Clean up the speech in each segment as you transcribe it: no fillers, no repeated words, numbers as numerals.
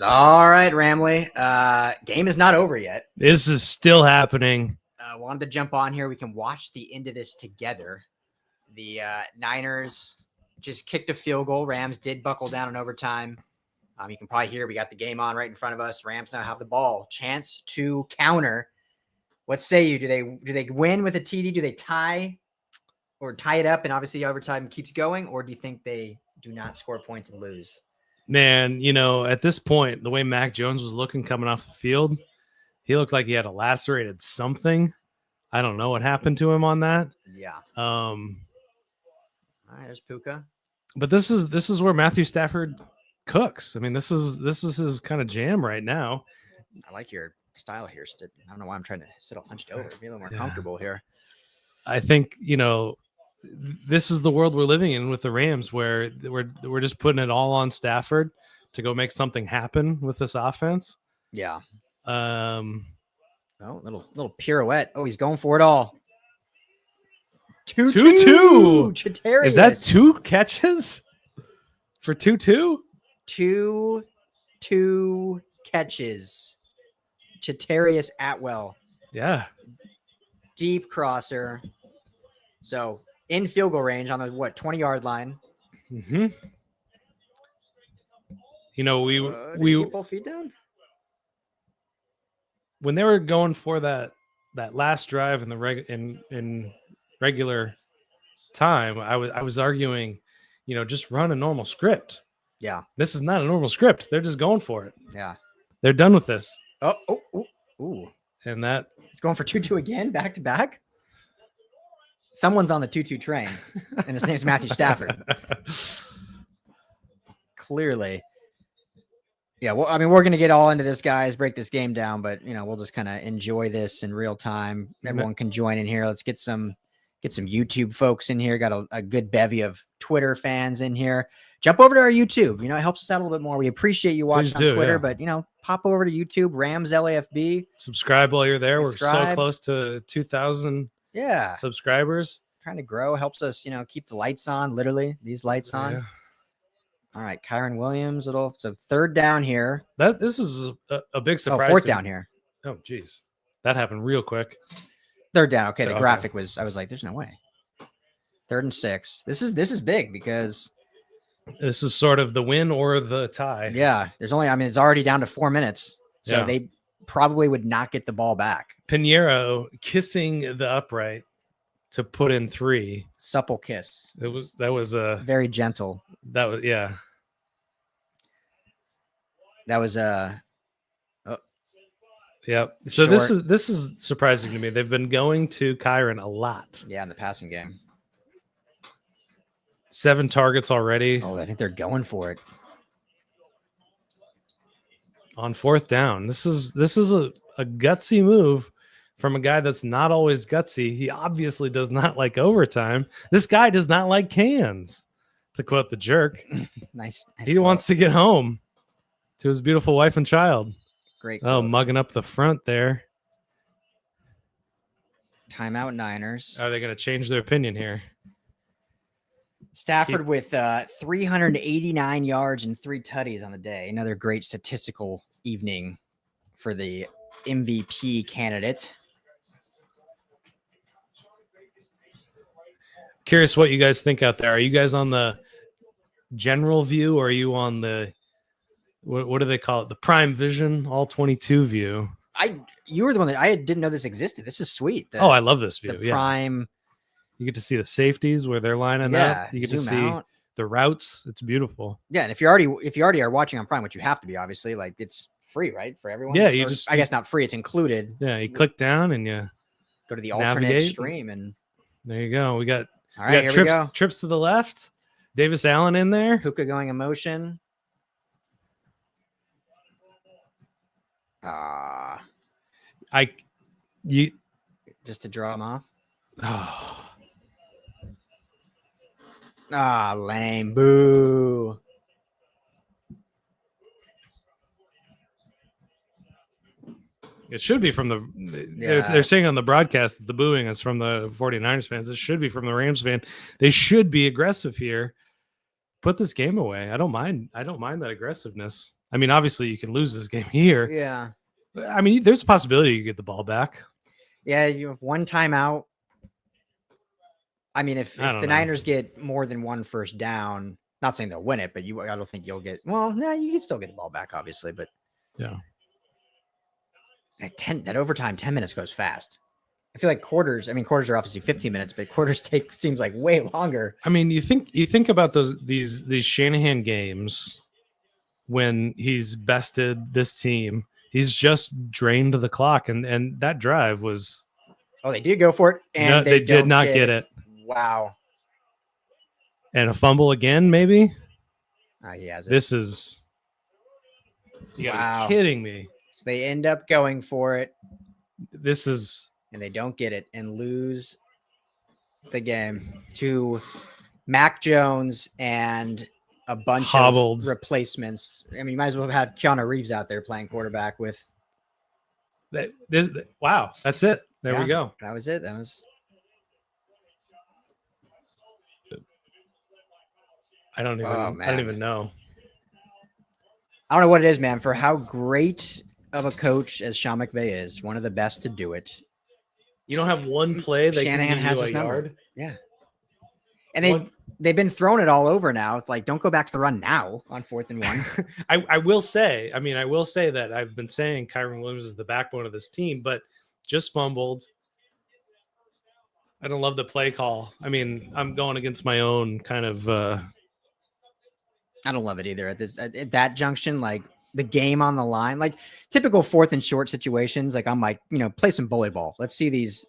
All right, Ramley. Game is not over yet. This is still happening. Wanted to jump on here. We can watch the end of this together. The Niners just kicked a field goal. Rams did buckle down in overtime. You can probably hear we got the game on right in front of us. Rams now have the ball. Chance to counter. What say you? Do they win with a TD? Do they tie or tie it up and obviously overtime keeps going? Or do you think they do not score points and lose? Man, at this point, the way Mac Jones was looking coming off the field, he looked like he had a lacerated something. I don't know what happened to him on that. Yeah. All right, there's Puka. But this is where Matthew Stafford cooks. I mean, this is his kind of jam right now. I like your style here. I don't know why I'm trying to sit all hunched over. Be a little more comfortable here. I think, this is the world we're living in with the Rams, where we're just putting it all on Stafford to go make something happen with this offense. Yeah. Little pirouette. Oh, he's going for it all. 2-2. Chatarius. Is that 2 catches for 2-2? 2 catches. Chatarius Atwell. Yeah. Deep crosser. So in field goal range on the 20-yard line. Mm-hmm. We get both feet down. When they were going for that last drive in the regular time, I was arguing, just run a normal script. Yeah. This is not a normal script. They're just going for it. Yeah. They're done with this. Ooh. And that it's going for 2-2 again, back to back. Someone's on the 2-2 train, and his name's Matthew Stafford. Clearly. Yeah, well, I mean, we're going to get all into this, guys, break this game down, but, we'll just kind of enjoy this in real time. Everyone can join in here. Let's get some YouTube folks in here. Got a good bevy of Twitter fans in here. Jump over to our YouTube. It helps us out a little bit more. We appreciate you watching on Twitter, but, pop over to YouTube, Rams LAFB. Subscribe while you're there. Subscribe. We're so close to 2,000 subscribers. Trying to grow. Helps us, keep the lights on, literally, these lights on. Yeah. All right, Kyren Williams. So third down here. This is a big surprise. Fourth down here. Oh, geez. That happened real quick. Third down. Okay, the graphic was, I was like, there's no way. 3rd and 6. This is big because this is sort of the win or the tie. Yeah, it's already down to 4 minutes. So they probably would not get the ball back. Pinheiro kissing the upright to put in 3. Supple kiss. That was very gentle. That was Yep. So short. this is surprising to me. They've been going to Kyren a lot. Yeah, in the passing game. 7 targets already. Oh, I think they're going for it. On 4th down. This is a gutsy move from a guy that's not always gutsy. He obviously does not like overtime. This guy does not like cans, to quote the jerk. Nice He quote. wants to get home to his beautiful wife and child. Great quote. Oh, quote. mugging up the front there. Timeout Niners. Are they going to change their opinion here? Stafford with 389 yards and 3 tutties on the day. Another great statistical evening for the MVP candidate. Curious what you guys think out there. Are you guys on the general view, or are you on the what do they call it? The prime vision, all 22 view? You were the one that I didn't know this existed. This is sweet. I love this view. The prime. You get to see the safeties where they're lining up. You get to see the routes. It's beautiful. Yeah, and if you already are watching on Prime, which you have to be, obviously, like it's free, right, for everyone. Yeah, I guess not free. It's included. Yeah, you click down and you go to the alternate stream, and there you go. We got we go. Trips to the left. Davis Allen in there. Puka going in motion. Just to draw him off. Lame. Boo. It should be from if they're saying on the broadcast that the booing is from the 49ers fans, it should be from the Rams fan. They should be aggressive here. Put this game away. I don't mind that aggressiveness. I mean, obviously you can lose this game here. Yeah. I mean, there's a possibility you get the ball back. Yeah, you have one timeout. I mean, if I don't the know. Niners get more than one first down, not saying they'll win it, but I don't think you'll get. Well, no, you can still get the ball back, obviously, but Yeah. that overtime 10 minutes goes fast. I feel like quarters. I mean, quarters are obviously 15 minutes, but quarters seems like way longer. I mean, you think about these Shanahan games when he's bested this team. He's just drained the clock, and that drive was. Oh, they did go for it, and No, they did not get it. Wow. And a fumble again, maybe. He has it. This is. You gotta be kidding me. So they end up going for it. This is. And they don't get it and lose the game to Mac Jones and a bunch of replacements. I mean, you might as well have Keanu Reeves out there playing quarterback with. Wow, that's it. There we go. That was it. That was. I don't even know. I don't know what it is, man. For how great of a coach as Sean McVay is, one of the best to do it. You don't have one play that Shanahan has his yard. Number. Yeah. And they've been throwing it all over now. It's like, don't go back to the run now on 4th and 1. I will say that I've been saying Kyren Williams is the backbone of this team, but just fumbled. I don't love the play call. I mean, I'm going against my own kind of. I don't love it either at that junction. Like the game on the line, like typical 4th and short situations. Like I'm like, play some bully ball. Let's see these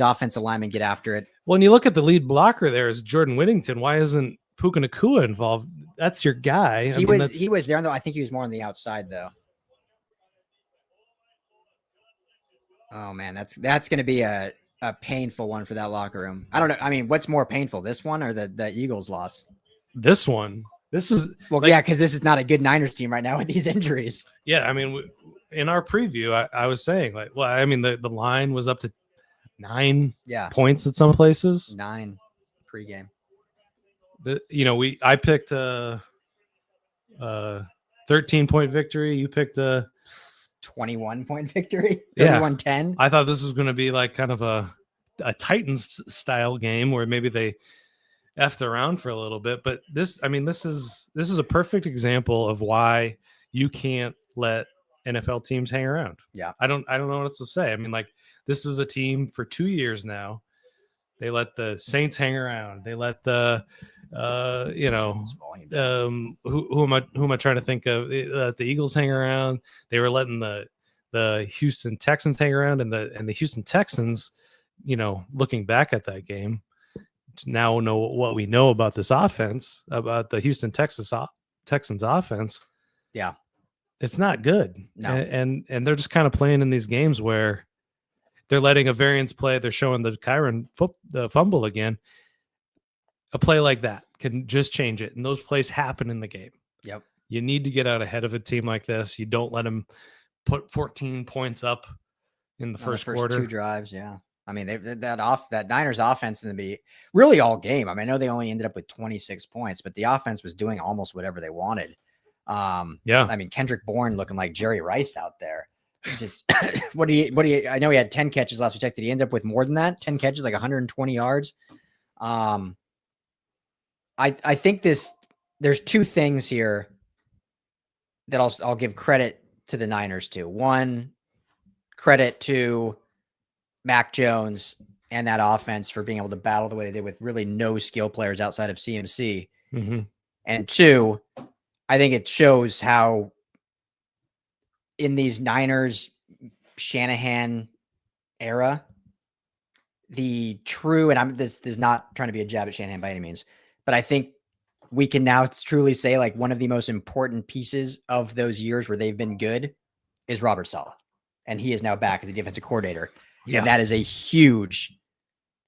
offensive linemen get after it. When you look at the lead blocker there is Jordan Whittington. Why isn't Puka Nacua involved? That's your guy. He was there though. I think he was more on the outside though. Oh man, that's going to be a painful one for that locker room. I don't know. I mean, what's more painful, this one or the Eagles loss? This one. This is because this is not a good Niners team right now with these injuries. Yeah, I mean, in our preview, I was saying the line was up to 9 points at some places. 9 pregame. I picked a 13-point victory. You picked a 21-point victory. 31-10. I thought this was going to be like kind of a Titans style game where maybe they effed around for a little bit, but this is a perfect example of why you can't let NFL teams hang around. Yeah. I don't know what else to say. I mean, like, this is a team for 2 years now. They let the Saints hang around. They let the who am I trying to think of? The Eagles hang around. They were letting the Houston Texans hang around, and the Houston Texans, looking back at that game, now know what we know about this offense, about the Houston Texans offense. Yeah. It's not good. No. And they're just kind of playing in these games where they're letting a variance play. They're showing the Kyren the fumble again. A play like that can just change it. And those plays happen in the game. Yep. You need to get out ahead of a team like this. You don't let them put 14 points up in the first quarter. 2 drives. Yeah. I mean, that Niners offense in the really all game. I mean, I know they only ended up with 26 points, but the offense was doing almost whatever they wanted. Yeah. I mean, Kendrick Bourne looking like Jerry Rice out there. Just what do you? I know he had 10 catches last we checked. Did he end up with more than that? 10 catches, like 120 yards. I think there's 2 things here that I'll give credit to the Niners to. One, credit to Mac Jones and that offense for being able to battle the way they did with really no skill players outside of CMC. Mm-hmm. And 2, I think it shows how in these Niners Shanahan era, the true, and this is not trying to be a jab at Shanahan by any means, but I think we can now truly say like one of the most important pieces of those years where they've been good is Robert Saleh. And he is now back as a defensive coordinator. Yeah. And that is a huge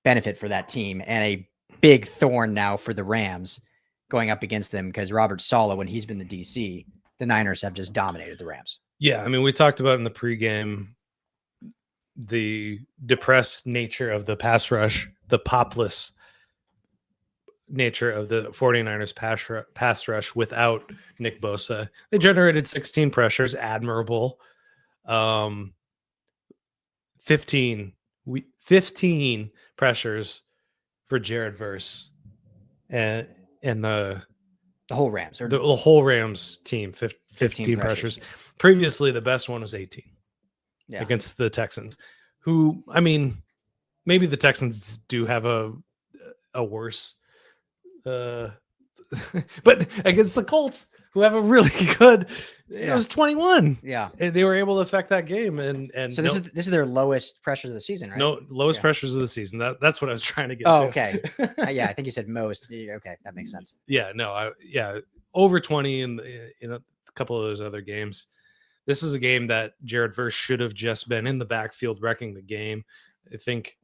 benefit for that team and a big thorn now for the Rams going up against them because Robert Saleh, when he's been the DC, the Niners have just dominated the Rams. Yeah. I mean, we talked about in the pregame the depressed nature of the pass rush, the popless nature of the 49ers pass rush without Nick Bosa. They generated 16 pressures, admirable. 15 pressures for Jared Verse and the whole Rams or the whole Rams team. 15 pressures. Previously, the best one was 18 against the Texans, who, I mean, maybe the Texans do have a worse, but against the Colts, who have a really good, it was 21. Yeah, and they were able to affect that game, and so this is their lowest pressures of the season, right? No, lowest pressures of the season. That's what I was trying to get. Oh, to. okay. Yeah, I think you said most. Okay, that makes sense. Yeah, no, over 20 in a couple of those other games. This is a game that Jared Verse should have just been in the backfield wrecking the game. I think,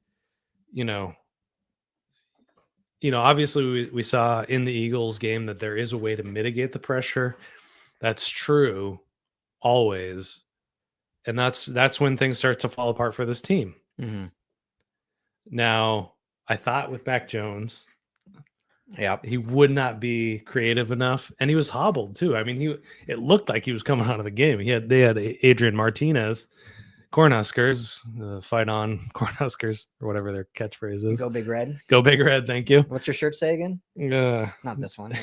obviously we saw in the Eagles game that there is a way to mitigate the pressure. That's true always. And that's when things start to fall apart for this team. Mm-hmm. Now, I thought with Mac Jones, he would not be creative enough, and he was hobbled too. I mean, it looked like he was coming out of the game. They had Adrian Martinez, Cornhuskers, fight on Cornhuskers, or whatever their catchphrase is. Go Big Red. Go Big Red. Thank you. What's your shirt say again? Not this one.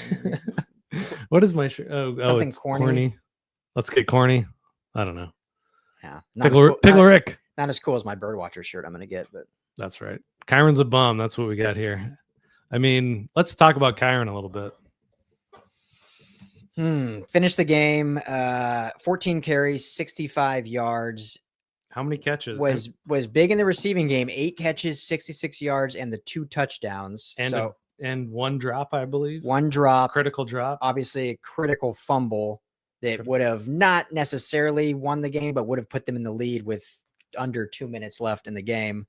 What is my shirt? Something it's corny. Let's get corny. I don't know. Yeah, Pickle Rick. Not as cool as my Birdwatcher shirt I'm gonna get, but that's right. Kyren's a bum. That's what we got here. I mean, let's talk about Kyren a little bit. Finished the game, 14 carries, 65 yards. How many catches? Was big in the receiving game. 8 catches, 66 yards, and the 2 touchdowns. And one drop, I believe. One drop. Critical drop. Obviously, a critical fumble that would have not necessarily won the game, but would have put them in the lead with under 2 minutes left in the game.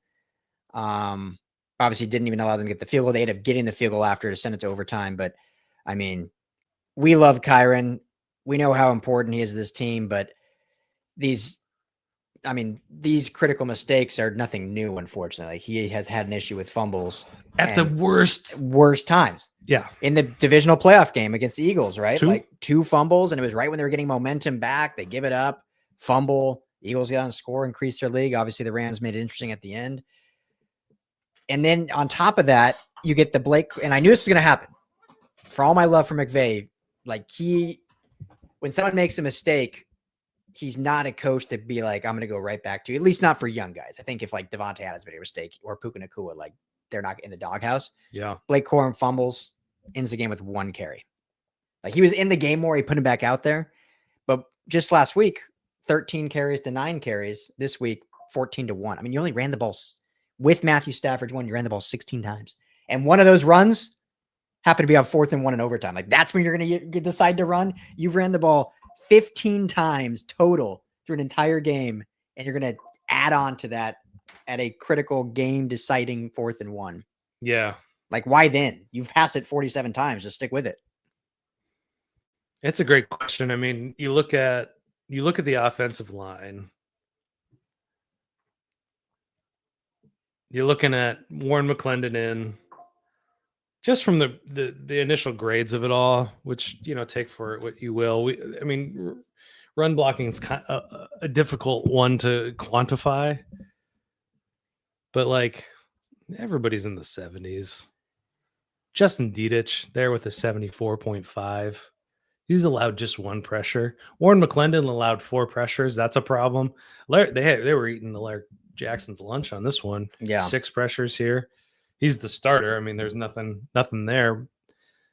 Obviously didn't even allow them to get the field goal. They ended up getting the field goal after to send it to overtime. But I mean, we love Kyren. We know how important he is to this team, but these critical mistakes are nothing new, unfortunately. He has had an issue with fumbles at the worst times. Yeah. In the divisional playoff game against the Eagles, right? 2 fumbles, and it was right when they were getting momentum back. They give it up, fumble. The Eagles get on a score, increase their league. Obviously, the Rams made it interesting at the end. And then on top of that, you get the Blake, and I knew this was going to happen. For all my love for McVay, when someone makes a mistake, he's not a coach to be like, I'm going to go right back to you, at least not for young guys. I think if Davante Adams made a mistake or Puka Nacua, they're not in the doghouse. Yeah. Blake Corum fumbles, ends the game with 1 carry. He was in the game more. He put him back out there. But just last week, 13 carries to 9 carries. This week, 14-1. I mean, you only ran the ball with Matthew Stafford's one. You ran the ball 16 times. And one of those runs happened to be on 4th and 1 in overtime. That's when you're going to decide to run. You've ran the ball 15 times total through an entire game, and you're going to add on to that at a critical game deciding 4th and 1. Yeah. Why then? You've passed it 47 times. Just stick with it. It's a great question. I mean, you look at the offensive line. You're looking at Warren McClendon in, just from the initial grades of it all, which, take for it what you will. Run blocking is kind of a difficult one to quantify, but everybody's in the 70s. Justin Dedich there with a 74.5. He's allowed just 1 pressure. Warren McClendon allowed 4 pressures. That's a problem. They were eating Larry Jackson's lunch on this one. Yeah. 6 pressures here. He's the starter. I mean, there's nothing there.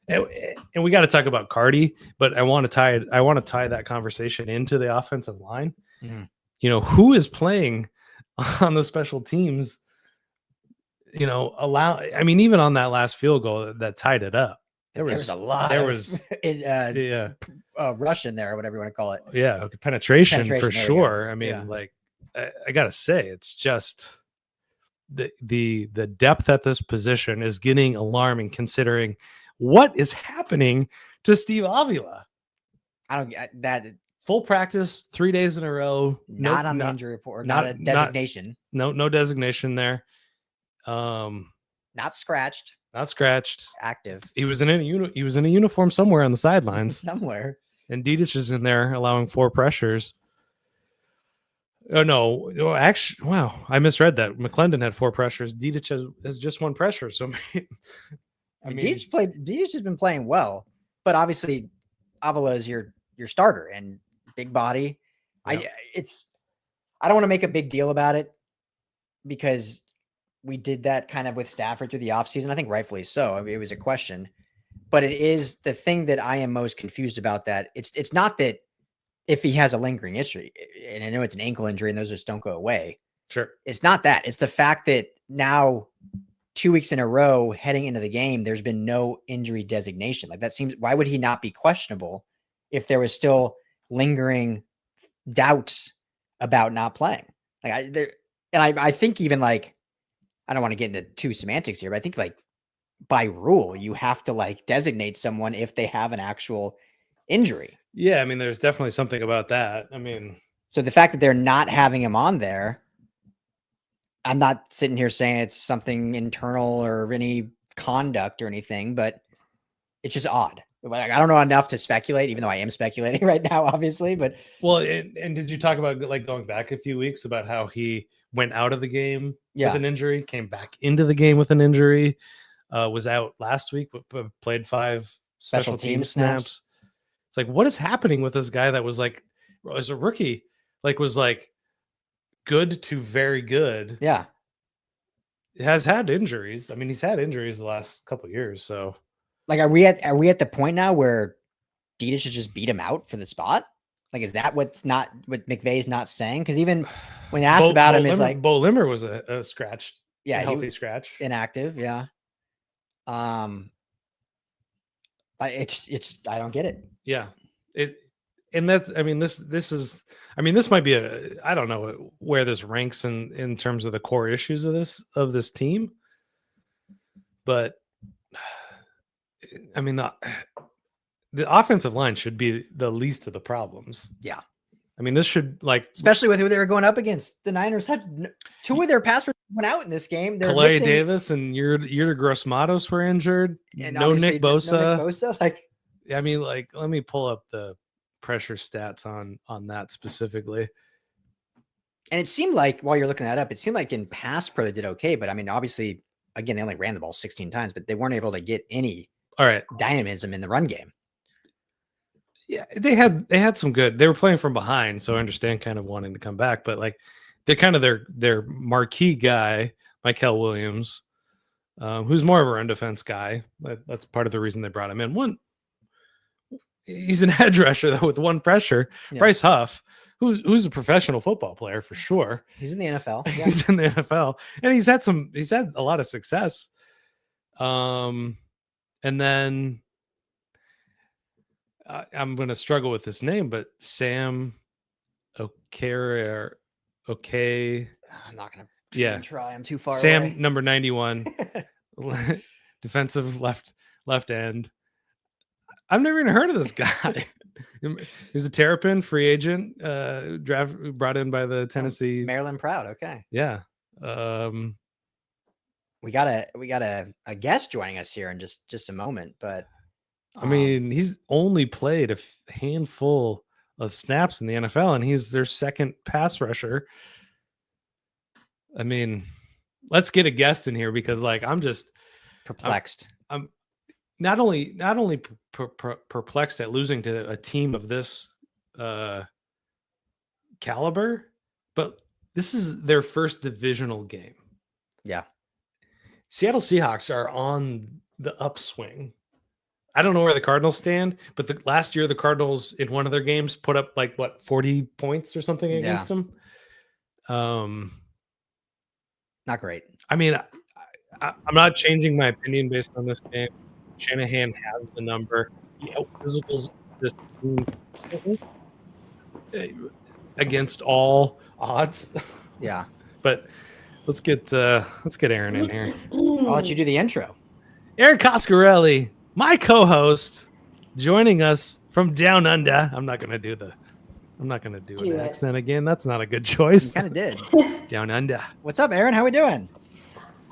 And we got to talk about Cardi, but I want to tie that conversation into the offensive line. Mm-hmm. Who is playing on the special teams? Even on that last field goal that tied it up. There was a lot. There was rush in there, or whatever you want to call it. Yeah, penetration for sure. I mean, I gotta say, it's just the depth at this position is getting alarming, considering what is happening to Steve Avila. I don't get that. Full practice 3 days in a row. Not on the injury report. Not a designation. No designation there. Not scratched. Not scratched. active He was in a uniform somewhere on the sidelines. somewhere. And Dietich is in there allowing 4 pressures. Oh no! Actually, wow, I misread that. McClendon had 4 pressures. Dietich has just 1 pressure. So, Dietich has been playing well, but obviously, Avila is your starter and big body. Yep. I don't want to make a big deal about it because we did that kind of with Stafford through the offseason. I think rightfully so. I mean, it was a question, but it is the thing that I am most confused about. That it's not that if he has a lingering issue, and I know it's an ankle injury and those just don't go away. Sure. It's not that. It's the fact that now 2 weeks in a row heading into the game, there's been no injury designation. Like that seems, why would he not be questionable if there was still lingering doubts about not playing? Like I think even like, I don't want to get into too semantics here, but I think like by rule, you have to like designate someone if they have an actual injury. Yeah, I mean, there's definitely something about that. I mean, so the fact that they're not having him on there, I'm not sitting here saying it's something internal or any conduct or anything, but it's just odd. Like, I don't know enough to speculate, even though I am speculating right now, obviously. But well, and did you talk about like going back a few weeks about how he went out of the game with an injury, came back into the game with an injury, was out last week, but played 5 special team snaps. It's like, what is happening with this guy that was like, as a rookie, like was like good to very good. Yeah. Has had injuries. I mean, he's had injuries the last couple of years. So like, are we at the point now where Dietich should just beat him out for the spot? Like, is that what McVay's not saying? Because even when asked about him, is like Bo Limmer was a scratched, a healthy scratch, inactive. Yeah. It's I don't get it. Yeah. And that's, I mean, this is, I mean, this might be I don't know where this ranks in terms of the core issues of this team, but I mean, the offensive line should be the least of the problems. Yeah. I mean, this should like, especially with who they were going up against. The Niners had 2 of their pass rushers went out in this game. Calais Davis and Yurda Gross-Matos were injured. And no Nick Bosa. No Nick Bosa. Like, I mean, like, let me pull up the pressure stats on that specifically. And it seemed like, while you're looking that up, it seemed like in pass pro they did okay. But I mean, obviously, again, they only ran the ball 16 times, but they weren't able to get any dynamism in the run game. Yeah, they had some good. They were playing from behind, so I understand kind of wanting to come back, but like they're kind of their marquee guy, Kyren Williams, who's more of a run defense guy. That's part of the reason they brought him in. He's an edge rusher though with 1 pressure. Yeah. Bryce Huff, who's a professional football player for sure. He's in the NFL. Yeah. He's in the NFL, and he's had a lot of success. And then. I'm going to struggle with this name, but Sam Okay. I'm not going to try. I'm too far away. Sam, number 91, defensive left end. I've never even heard of this guy. He's a Terrapin free agent, brought in by the Tennessee. Maryland Proud. Okay. Yeah. We got a guest joining us here in just a moment, but. I mean, he's only played a handful of snaps in the NFL, and he's their second pass rusher. I mean, let's get a guest in here because, like, I'm just perplexed. I'm not only perplexed at losing to a team of this caliber, but this is their first divisional game. Yeah, Seattle Seahawks are on the upswing. I don't know where the Cardinals stand, but last year the Cardinals in one of their games put up 40 points or something against them. Not great. I mean, I'm not changing my opinion based on this game. Shanahan has the number. He out-physicals this team against all odds. Yeah, but let's get Aaron in here. I'll let you do the intro. Aaron Coscarelli, my co-host, joining us from down under. I'm not gonna do an accent again. That's not a good choice. You kind of did. Down under. What's up, Aaron? How we doing?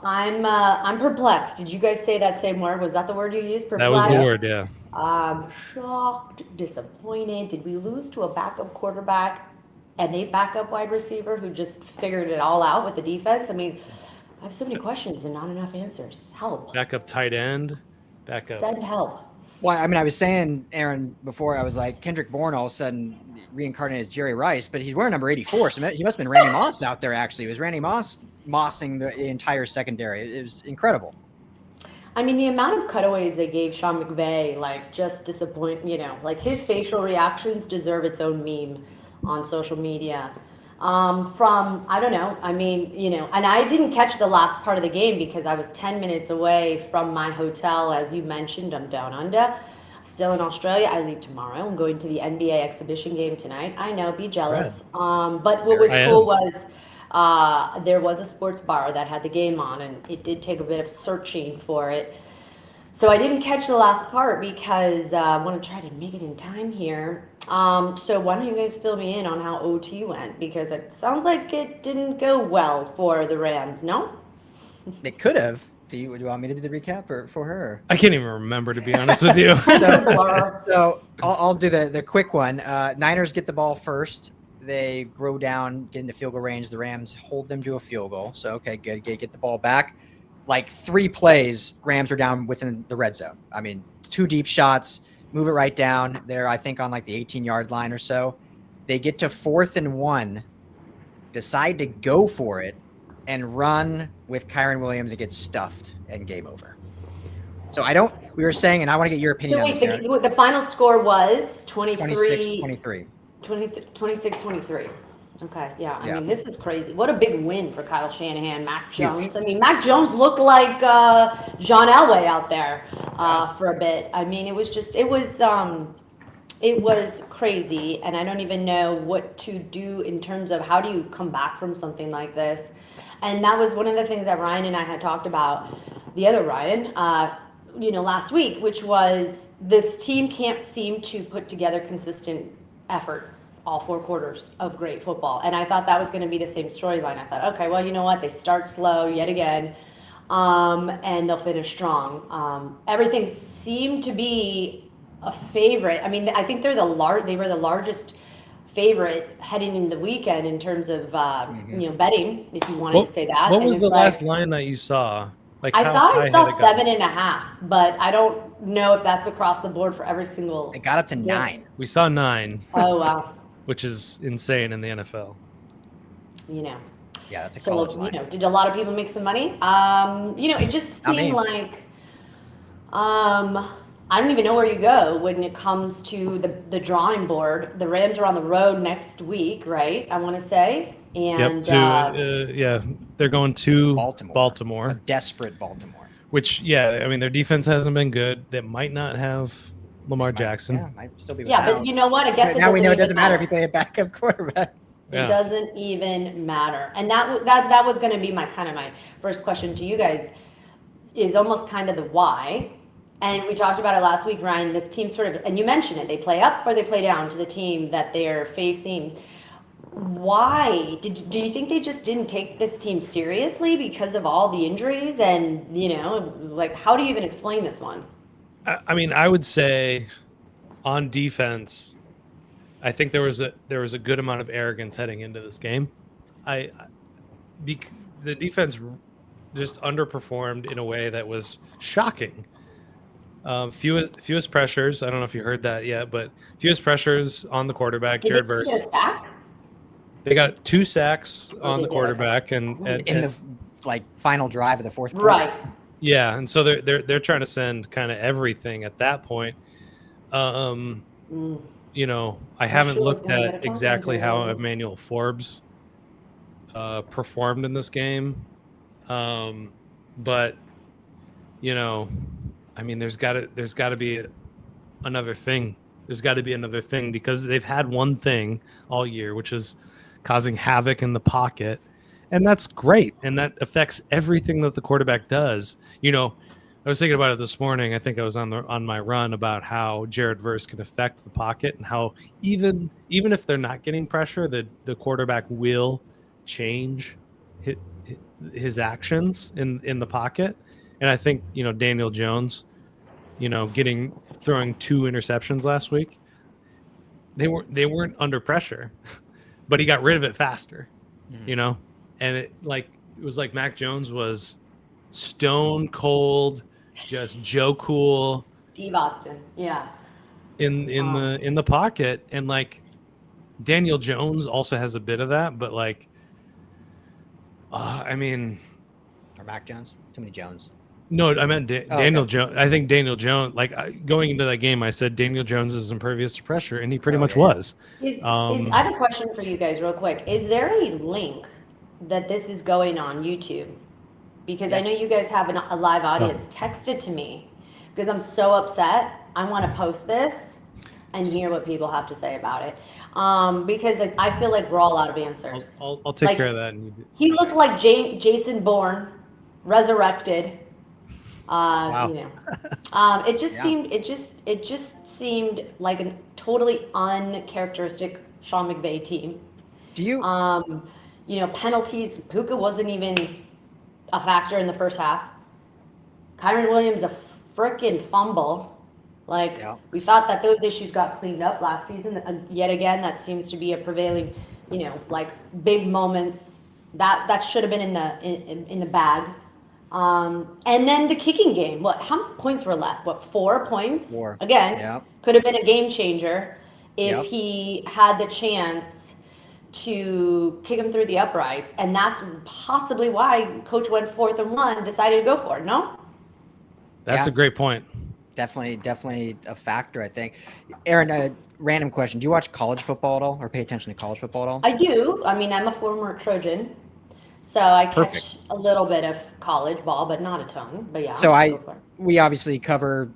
I'm perplexed. Did you guys say that same word? Was that the word you used? That was the Perplexed. word, yeah. Shocked, disappointed. Did we lose to a backup quarterback and a backup wide receiver who just figured it all out with the defense? I mean, I have so many questions and not enough answers. Help. Backup tight end, backup. Send help. Well, I mean, I was saying, Aaron, before, I was like, Kendrick Bourne all of a sudden reincarnated as Jerry Rice, but he's wearing number 84. So he must have been Randy Moss out there, actually. It was Randy Moss mossing the entire secondary. It was incredible. I mean, the amount of cutaways they gave Sean McVay, like, just disappoint, like his facial reactions deserve its own meme on social media. I don't know, I mean, and I didn't catch the last part of the game because I was 10 minutes away from my hotel. As you mentioned, I'm down under, still in Australia. I leave tomorrow. I'm going to the NBA exhibition game tonight. I know, be jealous. But what was cool was there was a sports bar that had the game on, and it did take a bit of searching for it. So I didn't catch the last part because I want to try to make it in time here. So why don't you guys fill me in on how OT went? Because it sounds like it didn't go well for the Rams, no? It could have. Do you want me to do the recap or for her? I can't even remember, to be honest with you. So I'll do the quick one. Niners get the ball first. They grow down, get into field goal range. The Rams hold them to a field goal. So, okay, good. Get the ball back. Like 3 plays, Rams are down within the red zone. I mean, 2 deep shots, move it right down. They're, I think, on like the 18-yard line or so. They get to 4th and 1, decide to go for it, and run with Kyren Williams and get stuffed and game over. So we were saying, and I want to get your opinion on this. The final score was 26-23. 26-23. Okay, yeah. I mean, this is crazy. What a big win for Kyle Shanahan, Mac Jones. Huge. I mean, Mac Jones looked like John Elway out there for a bit. I mean, it was crazy, and I don't even know what to do in terms of how do you come back from something like this. And that was one of the things that Ryan and I had talked about, the other Ryan, last week, which was this team can't seem to put together consistent effort all 4 quarters of great football. And I thought that was going to be the same storyline. I thought, okay, well, you know what? They start slow yet again, and they'll finish strong. Everything seemed to be a favorite. I mean, I think they were the largest favorite heading into the weekend in terms of betting, if you wanted to say that. What was the last line that you saw? Like, I thought I saw 7.5, but I don't know if that's across the board for every single. It got up to 9. We saw 9. Oh wow. Which is insane in the NFL. Yeah, that's a college line. Did a lot of people make some money? It just seemed like I don't even know where you go when it comes to the drawing board. The Rams are on the road next week, right? I want to say. And they're going to Baltimore. A desperate Baltimore. Which, I mean, their defense hasn't been good. They might not have Lamar Jackson. Might still be without. But you know what? I guess now we know it doesn't matter if you play a backup quarterback. It doesn't even matter. And that was going to be my first question to you guys, is almost kind of the why. And we talked about it last week, Ryan. This team sort of, and you mentioned it, they play up or they play down to the team that they're facing. Why? Do you think they just didn't take this team seriously because of all the injuries? And, how do you even explain this one? I mean, I would say on defense, I think there was a good amount of arrogance heading into this game. The defense just underperformed in a way that was shocking. Fewest pressures. I don't know if you heard that yet, but fewest pressures on the quarterback, Jared Verse. They got 2 sacks on the quarterback, and in the final drive of the 4th quarter. Right. Yeah, and so they're trying to send kind of everything at that point. I haven't looked at exactly how Emmanuel Forbes performed in this game, but I mean, there's got to be another thing. There's got to be another thing because they've had one thing all year, which is causing havoc in the pocket. And that's great. And that affects everything that the quarterback does. I was thinking about it this morning. I think I was on my run about how Jared Verse can affect the pocket and how even if they're not getting pressure, the quarterback will change his actions in the pocket. And I think, Daniel Jones, throwing 2 interceptions last week, they weren't under pressure, but he got rid of it faster, and it was like Mac Jones was stone cold, just Joe Cool Steve Austin, yeah. in the pocket. And like Daniel Jones also has a bit of that, but like I mean, Or Mac Jones? Too many Jones. no, I meant Daniel okay. Jones. I think Daniel Jones, going into that game, I said Daniel Jones is impervious to pressure, and he pretty much yeah. was. I have a question for you guys real quick. Is there a link that this is going on YouTube? Because I know Yes. you guys have a live audience. Text it to me because I'm so upset. I want to post this and hear what people have to say about it. Because I feel like we're all out of answers. I'll take care of that. He looked like Jason Bourne, resurrected. Wow. It just seemed like a totally uncharacteristic Sean McVay team. Do you? Penalties. Puka wasn't even a factor in the first half. Kyren Williams a frickin' fumble. We thought that those issues got cleaned up last season. Yet again, that seems to be a prevailing, big moments that should have been in the bag. And then the kicking game. How many points were left? 4 points? 4. Again, Yep. could have been a game changer if Yep. he had the chance to kick him through the uprights. And that's possibly why Coach went 4th and 1, decided to go for it, no? That's a great point. Definitely a factor, I think. Aaron, a random question. Do you watch college football at all or pay attention to college football at all? I do. I mean, I'm a former Trojan. So I catch a little bit of college ball, but not a ton. But yeah. So we obviously cover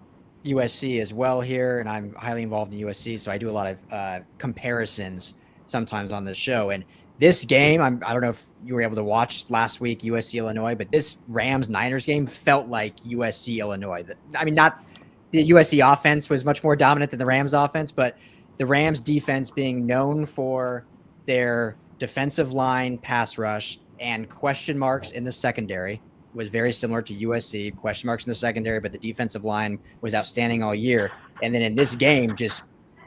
USC as well here, and I'm highly involved in USC. So I do a lot of comparisons sometimes on this show. And this game, I don't know if you were able to watch last week, USC Illinois, but this Rams Niners game felt like USC Illinois. I mean, not the USC offense was much more dominant than the Rams offense, but the Rams defense being known for their defensive line pass rush and question marks in the secondary was very similar to USC. Question marks in the secondary, but the defensive line was outstanding all year. And then in this game, just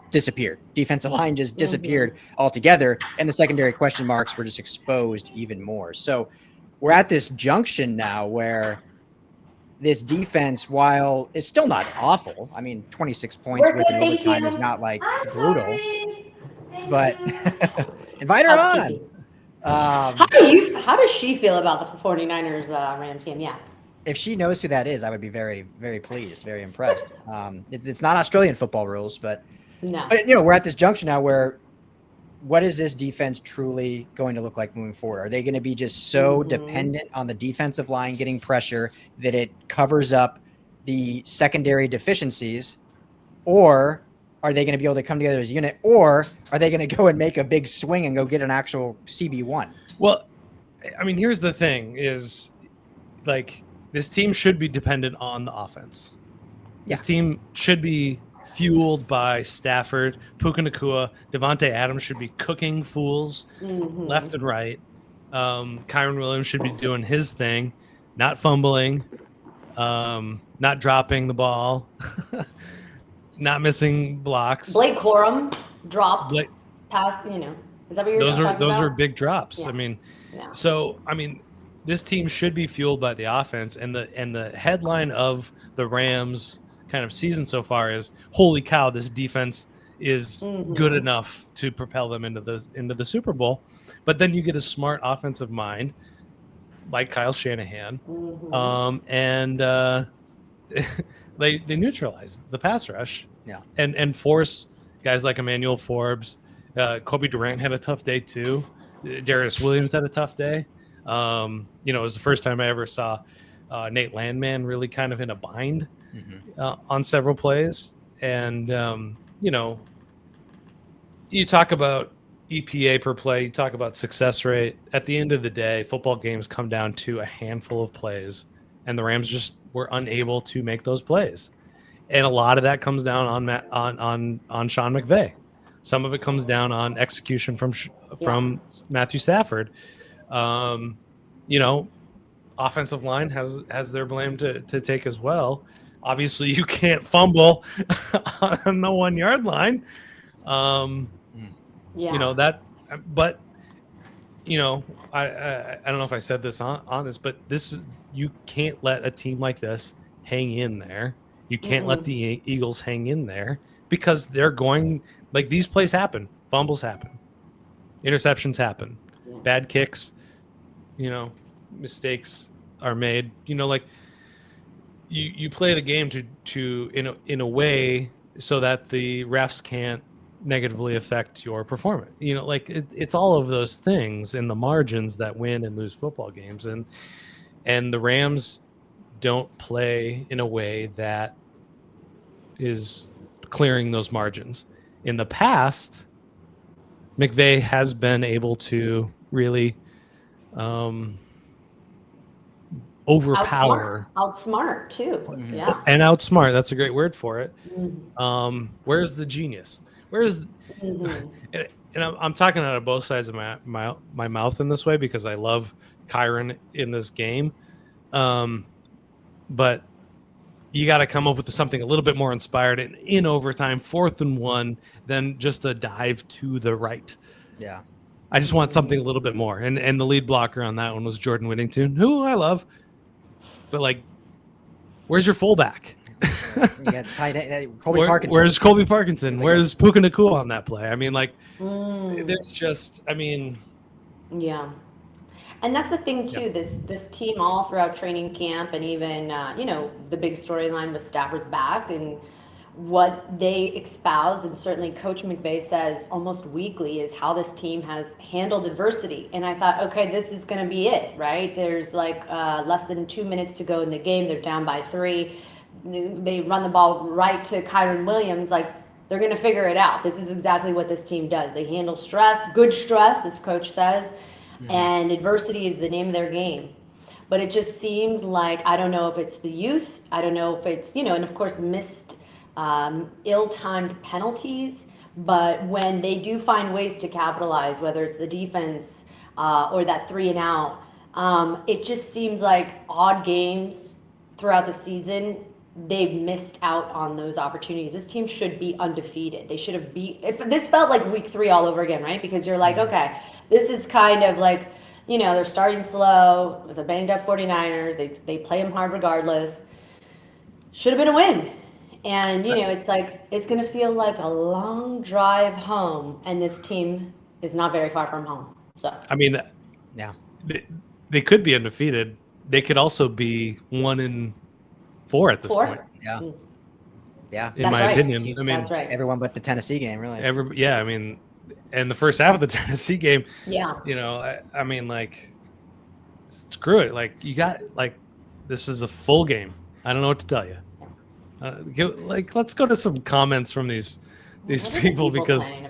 disappeared. Defensive line just disappeared altogether, and the secondary question marks were just exposed even more. So we're at this junction now where this defense, while it's still not awful, I mean, 26 points with an overtime is not like brutal, but invite her on. How does she feel about the 49ers Rams game? Yeah. If she knows who that is, I would be very, very pleased, very impressed. It's not Australian football rules, but we're at this junction now where what is this defense truly going to look like moving forward? Are they going to be just so dependent on the defensive line getting pressure that it covers up the secondary deficiencies, or are they going to be able to come together as a unit, or are they going to go and make a big swing and go get an actual CB1? Well, I mean, here's the thing is like this team should be dependent on the offense. This team should be fueled by Stafford, Puka Nacua, Davante Adams should be cooking fools left and right. Kyren Williams should be doing his thing, not fumbling, not dropping the ball, not missing blocks. Blake Corum dropped pass. Is that what you're talking about? Those are big drops. Yeah. I mean, so I mean, this team should be fueled by the offense, and the headline of the Rams kind of season so far is holy cow, this defense is good enough to propel them into the Super Bowl. But then you get a smart offensive mind like Kyle Shanahan, and they neutralize the pass rush and force guys like Emmanuel Forbes. Kobe Durant had a tough day too. Darius Williams had a tough day. It was the first time I ever saw Nate Landman really kind of in a bind on several plays. And, you talk about EPA per play, you talk about success rate. At the end of the day, football games come down to a handful of plays, and the Rams just were unable to make those plays. And a lot of that comes down on Sean McVay. Some of it comes down on execution from Matthew Stafford. offensive line has their blame to take as well. Obviously, you can't fumble on the 1 yard line. You know that, but you know, I don't know if I said this on this, but you can't let a team like this hang in there. You can't let the Eagles hang in there because they're going, like, these plays happen, fumbles happen, interceptions happen, bad kicks, you know, mistakes are made. You know, like you play the game to in a way so that the refs can't negatively affect your performance. You know, like it's all of those things in the margins that win and lose football games, and the Rams don't play in a way that is clearing those margins. In the past, McVay has been able to really overpower, outsmart too. Yeah, and outsmart. That's a great word for it. Where's the genius? Where's and I'm talking out of both sides of my mouth in this way because I love Kyren in this game, but you got to come up with something a little bit more inspired and in overtime, 4th and 1, than just a dive to the right. Yeah, I just want something a little bit more. And the lead blocker on that one was Jordan Whittington, who I love, but like, where's your fullback? you got tight end, Colby Parkinson. Where's Colby Parkinson? Where's Puka Nacua on that play? I mean, like, there's just, I mean, yeah. And that's the thing too. This team all throughout training camp, and even you know, the big storyline with Stafford's back and what they espouse, and certainly Coach McVay says almost weekly, is how this team has handled adversity. And I thought, okay, this is going to be it, right? There's like less than 2 minutes to go in the game. They're down by 3. They run the ball right to Kyren Williams. Like, they're going to figure it out. This is exactly what this team does. They handle stress, good stress, as Coach says, and adversity is the name of their game. But it just seems like, I don't know if it's the youth. I don't know if it's, you know, and of course missed ill-timed penalties. But when they do find ways to capitalize, whether it's the defense or that 3 and out, it just seems like odd games throughout the season, they've missed out on those opportunities. This team should be undefeated. They should have this felt like week 3 all over again, right? Because you're like, okay, this is kind of like, you know, they're starting slow. It was a banged up 49ers. They play them hard regardless. Should have been a win. And, you know, it's like, it's going to feel like a long drive home, and this team is not very far from home. So, I mean, yeah, they could be undefeated. They could also be 1-4 at this point. Yeah. Yeah. In my opinion. I mean, that's right. Everyone but the Tennessee game, really. I mean, and the first half of the Tennessee game, Yeah. you know, I mean, like, screw it. Like, you got, like, this is a full game. I don't know what to tell you. Let's go to some comments from these people because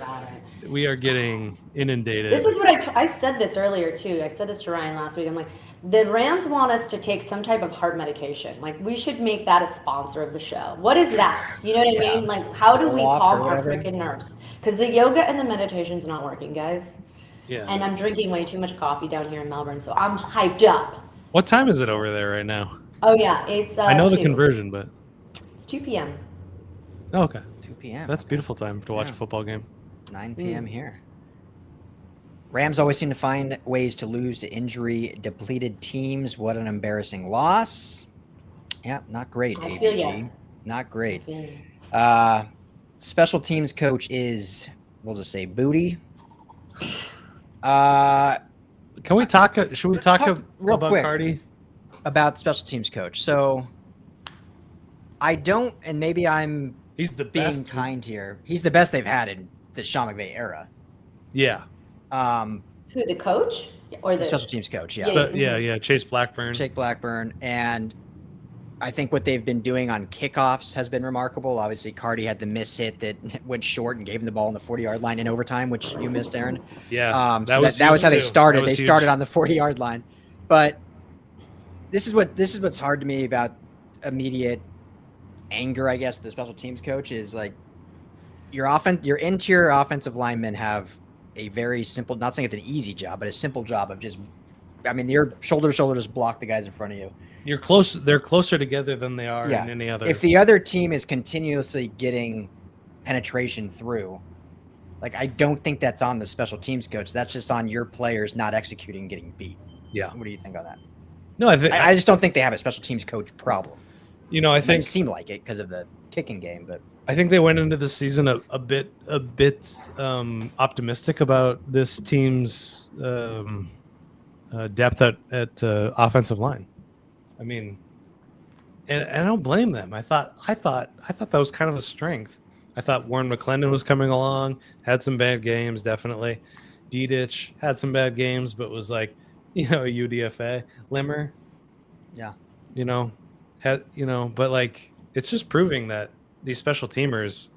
we are getting inundated. This is what I said this earlier too. I said this to Ryan last week. I'm like, the Rams want us to take some type of heart medication. Like, we should make that a sponsor of the show. What is that? You know what I mean? Like, how do we calm our freaking nerves? Because the yoga and the meditation's not working, guys. Yeah. And I'm drinking way too much coffee down here in Melbourne, so I'm hyped up. What time is it over there right now? Oh yeah, it's I know 2. the conversion, but It's 2 p.m. oh, okay. 2 p.m. That's a beautiful time to watch a football game. 9 p.m. here. Rams always seem to find ways to lose to injury-depleted teams. What an embarrassing loss. Yeah, not great, I feel ya. ABG. Not great. I feel Special teams coach is, we'll just say, Booty. Can we talk? Should we talk real about quick Cardi? About special teams coach? So I don't, and maybe I'm He's the being best. kind here. He's the best they've had in the Sean McVay era. Yeah. Who, the coach or the special teams coach? Yeah. Yeah. Chase Blackburn. Jake Blackburn, and I think what they've been doing on kickoffs has been remarkable. Obviously, Cardi had the miss hit that went short and gave him the ball on the 40-yard line in overtime, which you missed, Aaron. Yeah, that was how they started. They started on the 40-yard line, but this is what's hard to me about immediate anger, I guess. The special teams coach is like your interior offensive linemen have a very simple, not saying it's an easy job, but a simple job of just I mean, you're shoulder to shoulder, just block the guys in front of you. You're close. They're closer together than they are in any other. If the other team is continuously getting penetration through, like, I don't think that's on the special teams coach. That's just on your players not executing and getting beat. Yeah. What do you think on that? No, I just don't think they have a special teams coach problem. I think it seemed like it because of the kicking game, but I think they went into the season a bit optimistic about this team's depth at offensive line. I mean, and I don't blame them. I thought that was kind of a strength. I thought Warren McClendon was coming along, had some bad games, definitely. Dedich had some bad games, but was like, a UDFA. Limmer, yeah, but like, it's just proving that these special teamers.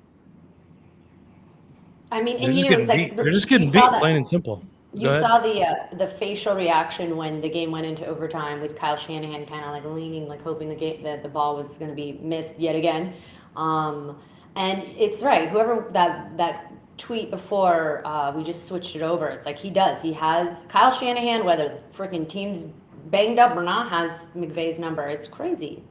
I mean, they're just getting beat, plain and simple. You saw the facial reaction when the game went into overtime with Kyle Shanahan kind of like leaning, like hoping the ball was going to be missed yet again. And it's right. Whoever that tweet before we just switched it over. It's like he has Kyle Shanahan, whether freaking team's banged up or not, has McVay's number. It's crazy.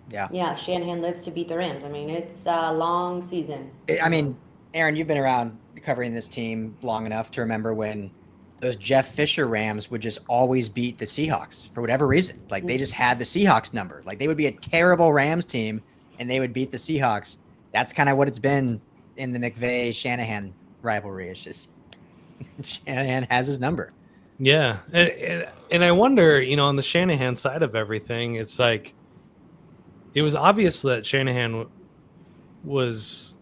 Yeah. Shanahan lives to beat the Rams. I mean, it's a long season. I mean, Aaron, you've been around covering this team long enough to remember when those Jeff Fisher Rams would just always beat the Seahawks for whatever reason. Like, they just had the Seahawks number. Like, they would be a terrible Rams team and they would beat the Seahawks. That's kind of what it's been in the McVay-Shanahan rivalry. It's just Shanahan has his number. Yeah. And I wonder, on the Shanahan side of everything, it's like, it was obvious that Shanahan was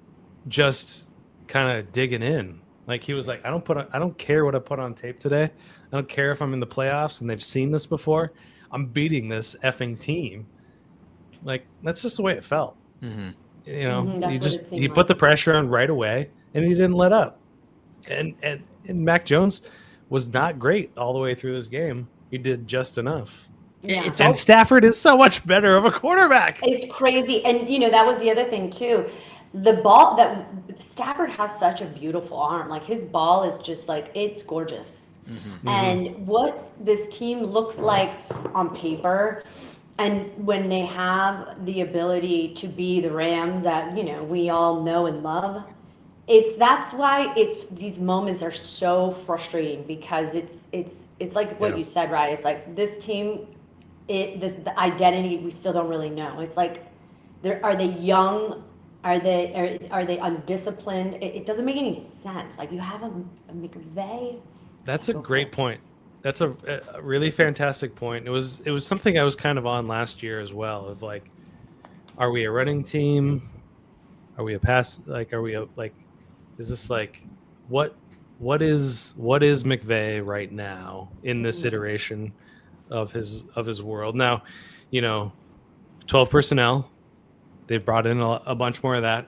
just kind of digging in. Like, he was like, I don't care what I put on tape today. I don't care if I'm in the playoffs and they've seen this before. I'm beating this effing team. Like, that's just the way it felt. Mm-hmm. He put the pressure on right away and he didn't let up. And Mac Jones was not great all the way through this game. He did just enough. Yeah. And Stafford is so much better of a quarterback. It's crazy. And, that was the other thing, too. The ball that Stafford has such a beautiful arm. Like, his ball is just like, it's gorgeous. Mm-hmm. And what this team looks like on paper, and when they have the ability to be the Rams that, we all know and love, that's why these moments are so frustrating, because it's like what you said, right? It's like this team, the identity, we still don't really know. It's like, are they young? Are they undisciplined? It doesn't make any sense. Like, you have a McVay. That's a great point. That's a really fantastic point. It was something I was kind of on last year as well, of like, are we a running team? Are we a pass? Like, are we is this like, what is McVay right now in this iteration of his world? Now, 12 personnel. They've brought in a bunch more of that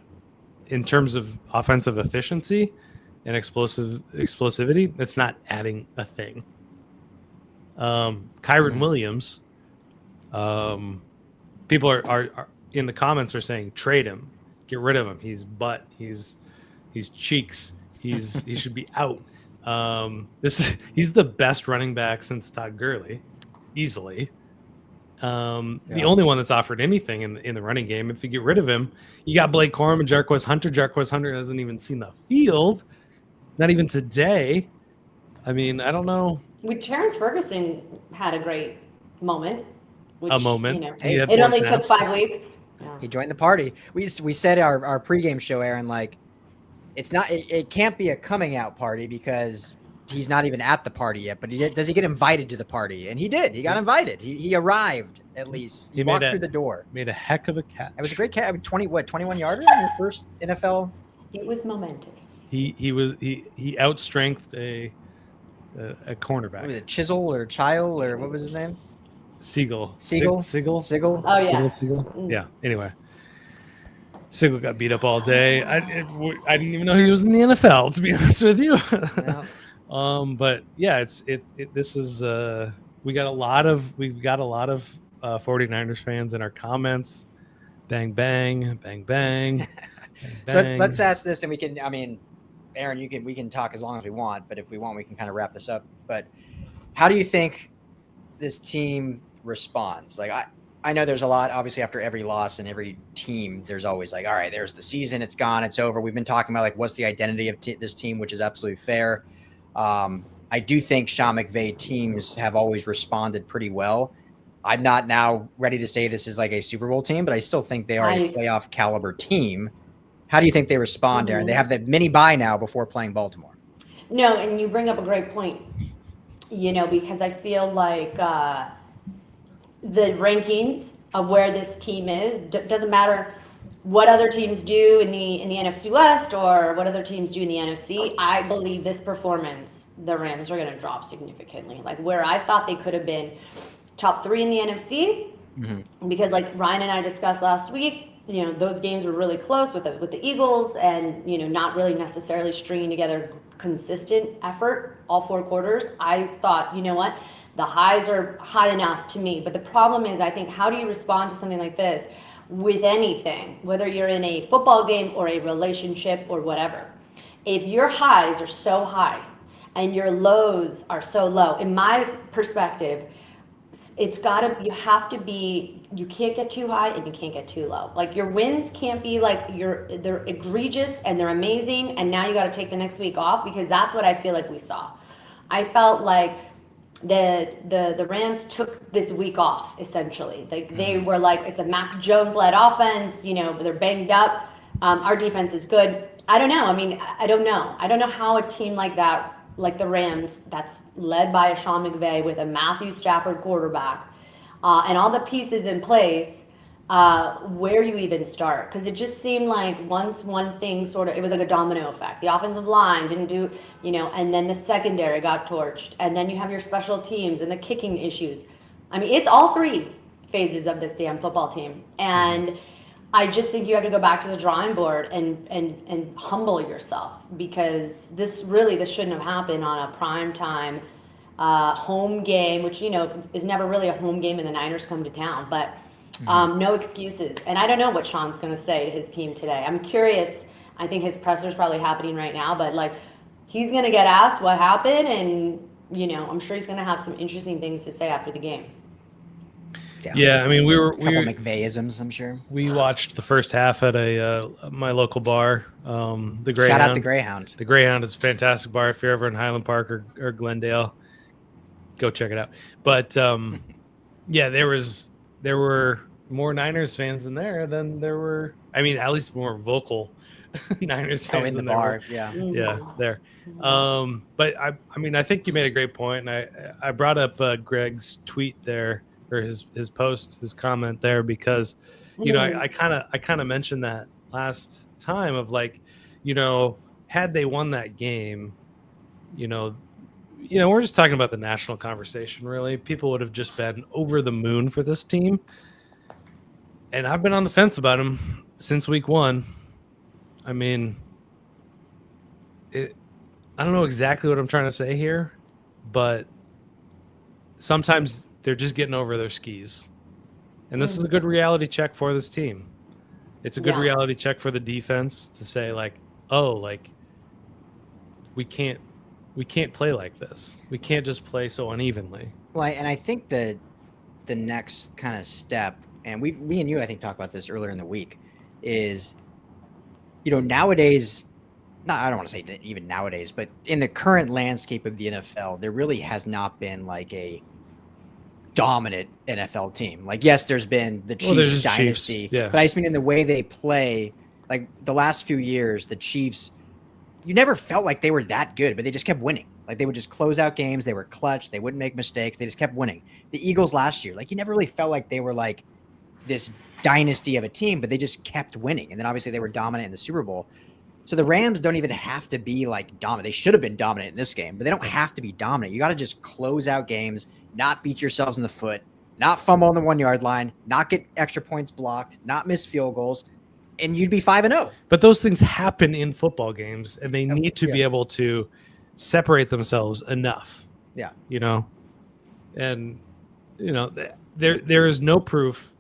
in terms of offensive efficiency and explosivity. It's not adding a thing. Kyren Williams, people are in the comments are saying trade him, get rid of him. He's butt. He's cheeks. He should be out. He's the best running back since Todd Gurley, easily. The only one that's offered anything in the running game. If you get rid of him, you got Blake Corum and Jarquez Hunter. Jarquez Hunter hasn't even seen the field, not even today. I mean, I don't know. Terrence Ferguson had a great moment. It only took 5 weeks. Yeah. He joined the party. We said our pregame show, Aaron, like, it can't be a coming out party because he's not even at the party yet, but does he get invited to the party? And he did. He got invited. He arrived, at least. He walked through the door. Made a heck of a catch. It was a great catch. 21 yarder in your first NFL? It was momentous. He outstrengthed a cornerback. What was it, Chisel or Chile or what was his name? Siegel. Oh, yeah. Siegel. Yeah. Anyway. Siegel got beat up all day. I didn't even know he was in the NFL, to be honest with you. Yeah. But yeah, this is we've got a lot of 49ers fans in our comments. Bang bang, bang bang. Bang, bang. So let's ask this, and we can. I mean, Aaron, we can talk as long as we want, but if we want, we can kind of wrap this up. But how do you think this team responds. Like I know there's a lot, obviously, after every loss and every team, there's always like, all right, there's the season, it's gone, it's over. We've been talking about like what's the identity of this team, which is absolutely fair. I do think Sean McVay teams have always responded pretty well. I'm not now ready to say this is like a Super Bowl team, but I still think they are a playoff caliber team. How do you think they respond, Aaron? They have the mini bye now before playing Baltimore. No, and you bring up a great point, because I feel like the rankings of where this team is doesn't matter what other teams do in the NFC West or what other teams do in the NFC. I believe this performance, the Rams are going to drop significantly. Like where I thought they could have been top 3 in the NFC, because like Ryan and I discussed last week, those games were really close with the Eagles, and not really necessarily stringing together consistent effort all 4 quarters. I thought, you know what, the highs are high enough to me. But the problem is, I think, how do you respond to something like this with anything, whether you're in a football game or a relationship or whatever? If your highs are so high and your lows are so low, in my perspective, you can't get too high and you can't get too low. Like your wins can't be like they're egregious and they're amazing and now you got to take the next week off, because that's what I feel like we saw. I felt like the Rams took this week off essentially. Like they were like, it's a Mac Jones led offense, they're banged up. Our defense is good. I don't know. I mean, I don't know. I don't know how a team like that, like the Rams, that's led by a Sean McVay with a Matthew Stafford quarterback, and all the pieces in place, where you even start. Because it just seemed like once one thing it was like a domino effect. The offensive line didn't do, and then the secondary got torched. And then you have your special teams and the kicking issues. I mean, it's all 3 phases of this damn football team. And I just think you have to go back to the drawing board and humble yourself, because this shouldn't have happened on a prime time home game, which is never really a home game, and the Niners come to town. But no excuses. And I don't know what Sean's going to say to his team today. I'm curious. I think his presser's probably happening right now, but like he's going to get asked what happened, and I'm sure he's going to have some interesting things to say after the game. Yeah, I mean, we were McVayisms, I'm sure. We watched the first half at my local bar, the Greyhound. Shout out the Greyhound. The Greyhound is a fantastic bar. If you're ever in Highland Park or Glendale, go check it out. But yeah, there were more Niners fans in there than there were. I mean, at least more vocal Niners fans in the bar. Yeah, there. But I mean, I think you made a great point, and I brought up Greg's tweet there, or his post, his comment there, because I kind of mentioned that last time of like, had they won that game, we're just talking about the national conversation, really. People would have just been over the moon for this team. And I've been on the fence about them since week 1. I mean, I don't know exactly what I'm trying to say here, but sometimes they're just getting over their skis. And this is a good reality check for this team. It's a good reality check for the defense to say like, oh, like we can't play like this. We can't just play so unevenly. Well, and I think the next kind of step, and me and you, I think, talked about this earlier in the week, is, nowadays, I don't want to say even nowadays, but in the current landscape of the NFL, there really has not been like a dominant NFL team. Like, yes, there's been the Chiefs dynasty, but I just mean in the way they play, like the last few years, the Chiefs, you never felt like they were that good, but they just kept winning. Like they would just close out games. They were clutch. They wouldn't make mistakes. They just kept winning. The Eagles last year, like you never really felt like they were like this dynasty of a team, but they just kept winning. And then obviously they were dominant in the Super Bowl. So the Rams don't even have to be like dominant. They should have been dominant in this game, but they don't have to be dominant. You got to just close out games, not beat yourselves in the foot, not fumble on the 1 yard line, not get extra points blocked, not miss field goals, and you'd be 5-0. But those things happen in football games, and they need to be able to separate themselves enough. Yeah. And there is no proof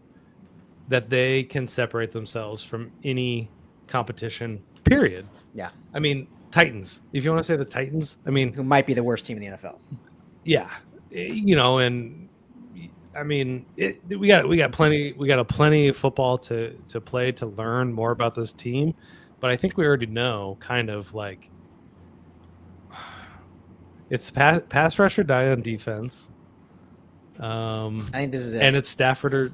that they can separate themselves from any competition, period. Yeah. I mean, Titans, if you want to say the Titans, I mean, who might be the worst team in the NFL. Yeah. And I mean, we got plenty of football to play, to learn more about this team, but I think we already know kind of like it's pass rusher die on defense. I think this is and it's Stafford or.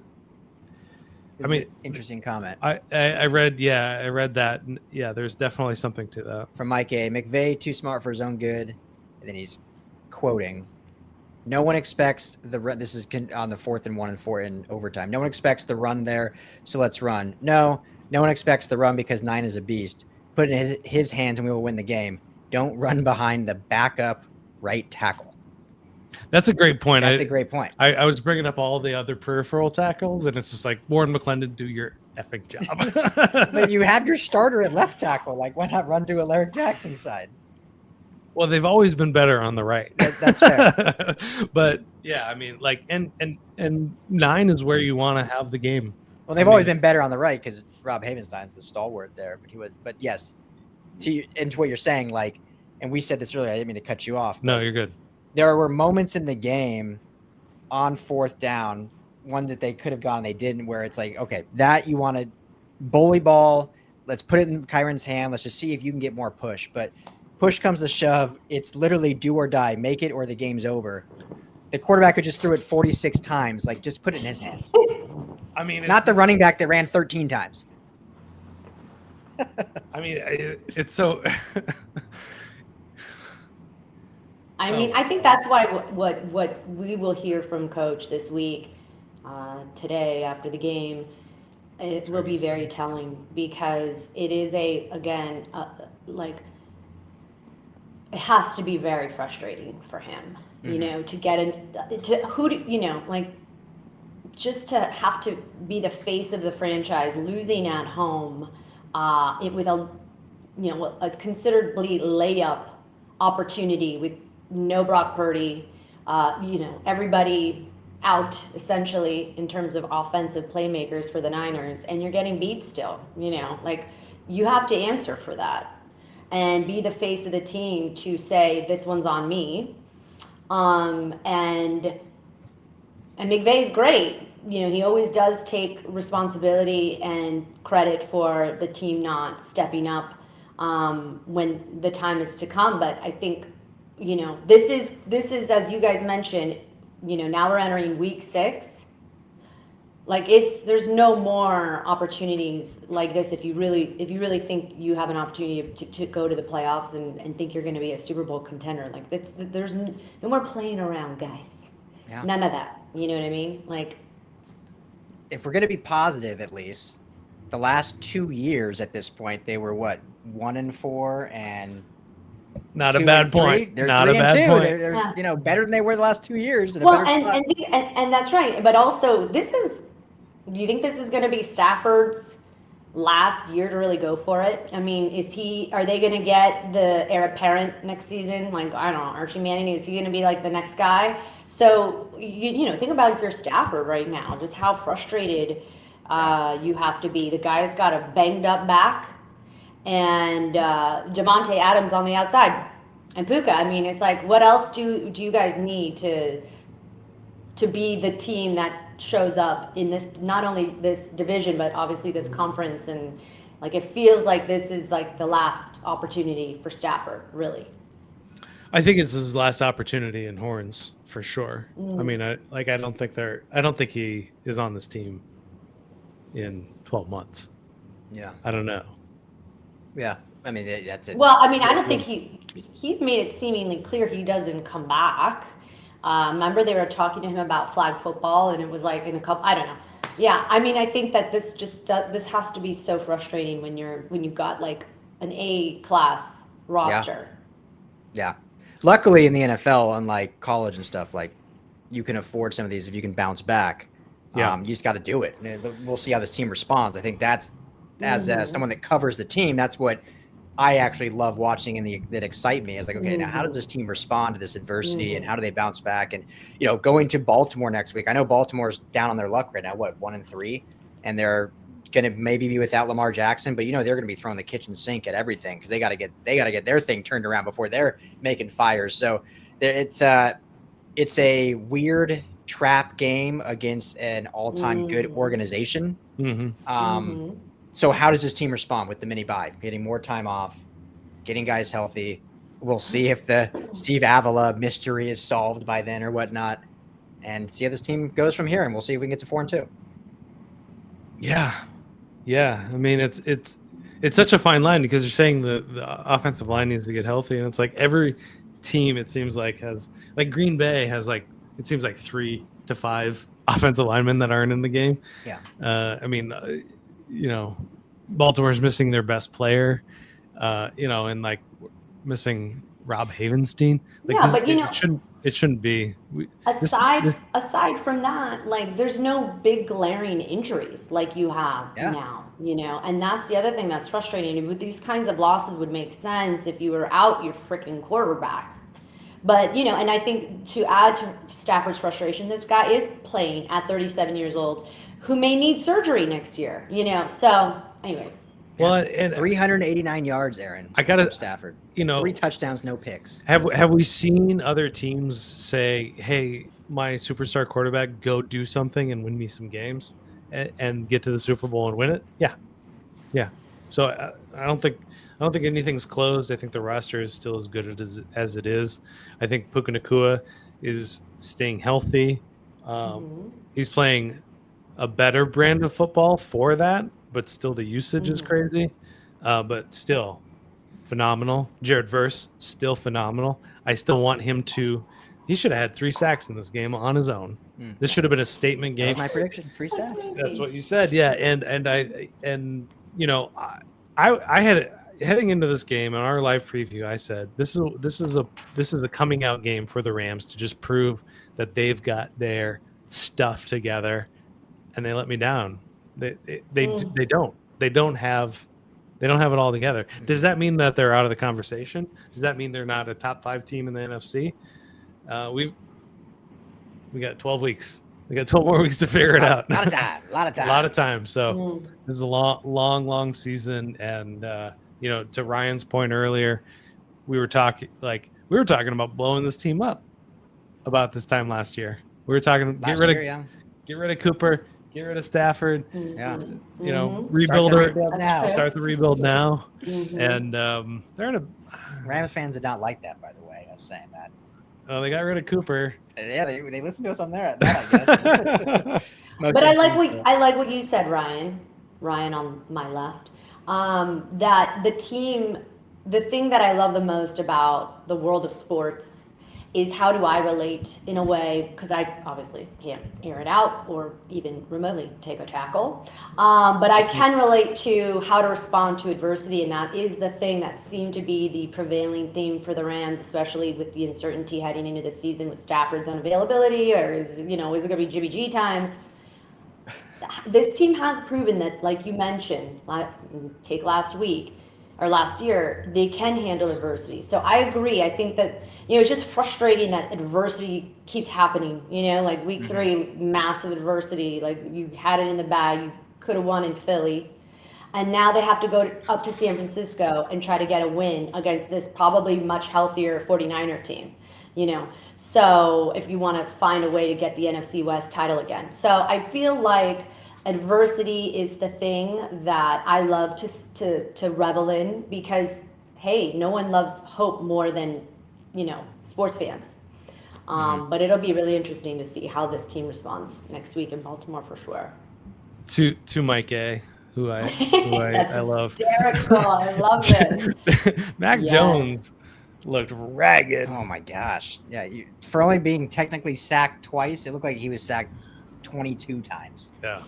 I mean, interesting comment. I read that. Yeah, there's definitely something to that. From Mike A. McVay too smart for his own good, and then he's quoting. No one expects the run. This is on the 4th and 1 and 4 in overtime. No one expects the run there, so let's run. No one expects the run because 9 is a beast. Put it in his hands and we will win the game. Don't run behind the backup right tackle. That's a great point. That's a great point. I was bringing up all the other peripheral tackles, and it's just like, Warren McClendon, do your effing job. But you have your starter at left tackle. Like, why not run to Alaric Jackson's side? Well, they've always been better on the right. That's fair. But yeah, I mean, like, and 9 is where you want to have the game. Well, they've always been better on the right because Rob Havenstein's the stalwart there. But yes, to what you're saying, like, and we said this earlier. I didn't mean to cut you off. No, you're good. There were moments in the game on 4th down, one that they could have gone and they didn't, where it's like, okay, that you want to bully ball. Let's put it in Kyren's hand. Let's just see if you can get more push. But push comes to shove. It's literally do or die. Make it or the game's over. The quarterback could just threw it 46 times. Like, just put it in his hands. I mean, not the running back that ran 13 times. I mean, it's so. I mean, I think that's why what we will hear from Coach this week, today after the game, it will be very telling because it is like it has to be very frustrating for him, you know, to just to have to be the face of the franchise, losing at home, with a considerably layup opportunity with no Brock Purdy, everybody out essentially in terms of offensive playmakers for the Niners, and you're getting beat still, like you have to answer for that and be the face of the team to say this one's on me. And McVay's great. He always does take responsibility and credit for the team not stepping up when the time is to come. But I think, this is, as you guys mentioned, now we're entering week 6. Like there's no more opportunities like this if you really think you have an opportunity to go to the playoffs and think you're going to be a Super Bowl contender. Like there's no more playing around, guys. Yeah. None of that. You know what I mean? Like, if we're going to be positive, at least the last 2 years at this point, they were 1-4 and. Not a bad point. They're not 3 a bad point. They're better than they were the last 2 years. And that's right. But also, do you think this is going to be Stafford's last year to really go for it? I mean, are they going to get the heir apparent next season? Like, I don't know, Archie Manning, is he going to be like the next guy? So, think about if you're Stafford right now, just how frustrated you have to be. The guy's got a banged up back, and Davante Adams on the outside, and Puka. I mean, it's like, what else do you guys need to be the team that shows up in this, not only this division, but obviously this conference? And like, it feels like this is like the last opportunity for Stafford, really. I think it's his last opportunity in Horns for sure. I mean, I don't think he is on this team in 12 months. Yeah. I don't know. Yeah. I mean, that's it. Well, I mean, I don't think he's made it seemingly clear he doesn't come back. Remember they were talking to him about flag football, and it was like in a couple, I don't know. Yeah. I mean, I think that this has to be so frustrating when you've got like an A-class roster. Yeah. Luckily in the NFL, unlike college and stuff, like you can afford some of these if you can bounce back. Yeah. You just got to do it. We'll see how this team responds. I think that's, as someone that covers the team, that's what I actually love watching and that excite me. Is like, okay, now how does this team respond to this adversity and how do they bounce back? And, going to Baltimore next week, I know Baltimore's down on their luck right now, 1-3, and they're going to maybe be without Lamar Jackson, but they're going to be throwing the kitchen sink at everything because they got to get their thing turned around before they're making fires. So it's a weird trap game against an all-time good organization. Mm-hmm. So how does this team respond with the mini bye? Getting more time off, getting guys healthy. We'll see if the Steve Avila mystery is solved by then or whatnot, and see how this team goes from here. And we'll see if we can get to 4-2. Yeah. I mean, it's such a fine line because you're saying the offensive line needs to get healthy, and it's like every team it seems like has, like Green Bay has, like it seems like 3 to 5 offensive linemen that aren't in the game. Yeah. I mean, Baltimore's missing their best player, and like missing Rob Havenstein. Like, yeah, but it shouldn't be. Aside from that, like there's no big glaring injuries like you have now, and that's the other thing that's frustrating. With these kinds of losses would make sense if you were out your freaking quarterback. But, and I think to add to Stafford's frustration, this guy is playing at 37 years old who may need surgery next year, So anyways. Well, and 389 yards, Aaron. I got Stafford. 3 touchdowns, no picks. Have we seen other teams say, "Hey, my superstar quarterback, go do something and win me some games, and get to the Super Bowl and win it"? Yeah. So I don't think anything's closed. I think the roster is still as good as it is. I think Puka Nacua is staying healthy. He's playing a better brand of football for that, but still the usage is crazy. But still phenomenal. Jared Verse, still phenomenal. I still want him to. He should have had 3 sacks in this game on his own. This should have been a statement game. That was my prediction, 3 sacks. That's what you said, yeah. I had heading into this game in our live preview. I said this is a coming out game for the Rams to just prove that they've got their stuff together, and they let me down. They don't have it all together. Does that mean that they're out of the conversation? Does that mean they're not a top 5 team in the NFC? We got 12 weeks. We got 12 more weeks to figure it out. A lot of time. So this is a long season. And, to Ryan's point earlier, we were talking about blowing this team up about this time last year. We were talking, get rid of Cooper, get rid of Stafford, start the rebuild now. And they're in a. Rams fans did not like that, by the way. I was saying that. Oh, they got rid of Cooper. Yeah, they listened to us on there. I guess. But I like what you said, Ryan on my left. That the thing that I love the most about the world of sports is how do I relate in a way, because I obviously can't air it out or even remotely take a tackle, but I can relate to how to respond to adversity, and that is the thing that seemed to be the prevailing theme for the Rams, especially with the uncertainty heading into the season with Stafford's unavailability, or is it going to be Jimmy G time? This team has proven that, like you mentioned, take last year, they can handle adversity. So I agree. I think that, it's just frustrating that adversity keeps happening, like week 3, massive adversity, like you had it in the bag, you could have won in Philly. And now they have to go up to San Francisco and try to get a win against this probably much healthier 49er team, So if you want to find a way to get the NFC West title again. So I feel like adversity is the thing that I love to revel in because, hey, no one loves hope more than, sports fans. But it'll be really interesting to see how this team responds next week in Baltimore for sure. To Mike A, who I love. Hysterical. I love it. Mac Jones looked ragged. Oh my gosh. Yeah, for only being technically sacked twice, it looked like he was sacked 22 times. Yeah.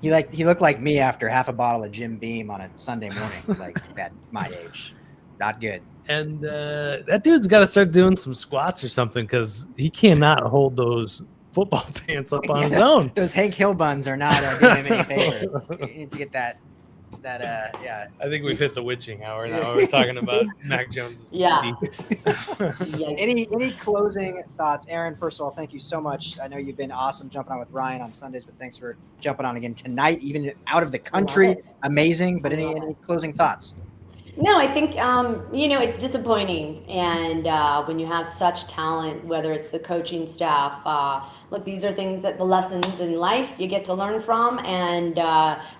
He looked like me after half a bottle of Jim Beam on a Sunday morning, like at my age. Not good. And that dude's got to start doing some squats or something because he cannot hold those football pants up on his own. Those Hank Hill buns are not doing him any favor. He needs to get that. I think we've hit the witching hour now. We're talking about Mac Jones's Any closing thoughts, Aaron? First of all, thank you so much. I know you've been awesome jumping on with Ryan on Sundays, but thanks for jumping on again tonight, even out of the country. Amazing. But any closing thoughts? No, I think it's disappointing, and when you have such talent, whether it's the coaching staff, look, these are things that the lessons in life you get to learn from, and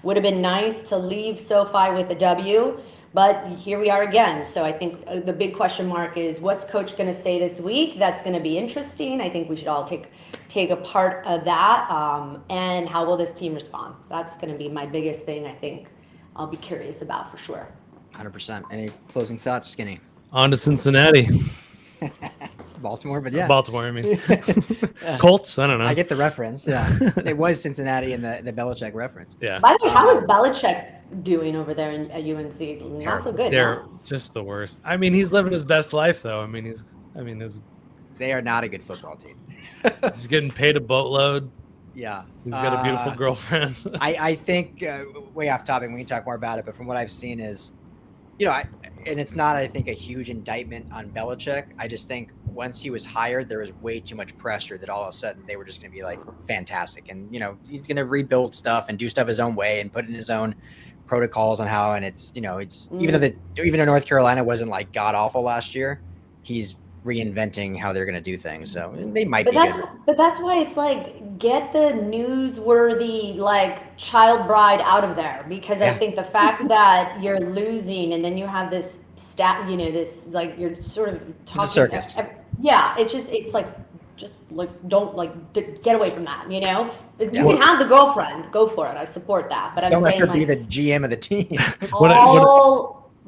would have been nice to leave SoFi with a W, but here we are again. So I think the big question mark is what's coach going to say this week? That's going to be interesting. I think we should all take a part of that, and how will this team respond? That's going to be my biggest thing. I think I'll be curious about for sure. 100%. Any closing thoughts, Skinny? On to Cincinnati. Baltimore, but yeah. Baltimore, I mean. Colts, I don't know. I get the reference. Yeah. It was Cincinnati in the Belichick reference. Yeah. By the way, how is Belichick doing over there at UNC? Not so good. They're just the worst. I mean, he's living his best life, though. They are not a good football team. He's getting paid a boatload. Yeah. He's got a beautiful girlfriend. I think, way off topic, we can talk more about it, but from what I've seen is, and it's not, I think, a huge indictment on Belichick. I just think once he was hired, there was way too much pressure that all of a sudden they were just going to be like fantastic. And, he's going to rebuild stuff and do stuff his own way and put in his own protocols on how. And it's, even though North Carolina wasn't like god awful last year, he's reinventing how they're going to do things. So they might be good. But that's why it's like, get the newsworthy, like, child bride out of there. Because I think the fact that you're losing and then you have this this, like, you're sort of talking. It's a circus. It's like, just like, don't, like, get away from that, If you can have the girlfriend, go for it. I support that. But I'm don't saying, let her be the GM of the team.